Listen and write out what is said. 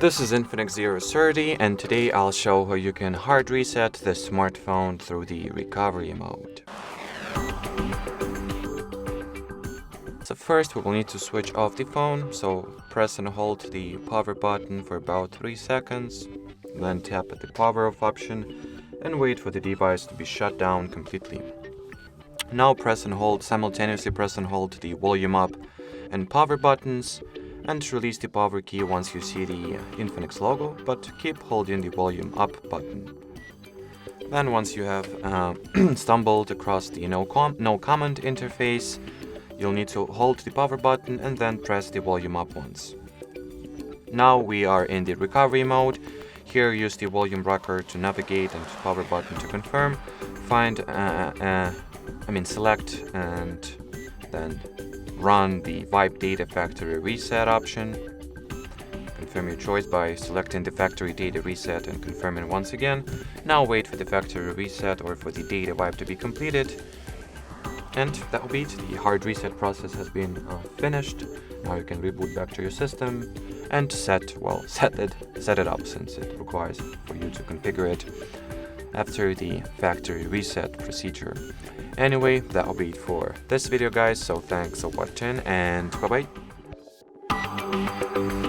This is INFINIX Zero 30, and today I'll show how you can hard reset the smartphone through the recovery mode. So first we will need to switch off the phone, so press and hold the power button for about 3 seconds, then tap at the power off option and wait for the device to be shut down completely. Now simultaneously press and hold the volume up and power buttons, and release the power key once you see the INFINIX logo, but keep holding the volume up button. Then once you have stumbled across the no comment interface, you'll need to hold the power button and then press the volume up once. Now we are in the recovery mode. Here use the volume rocker to navigate and power button to confirm. Select and then run the Wipe Data Factory Reset option. Confirm your choice by selecting the factory data reset and confirming once again. Now wait for the factory reset or for the data wipe to be completed. And that will be it. The hard reset process has been finished. Now you can reboot back to your system and set it up, since it requires for you to configure it after the factory reset procedure. Anyway, that will be it for this video, guys, so thanks for watching and bye bye.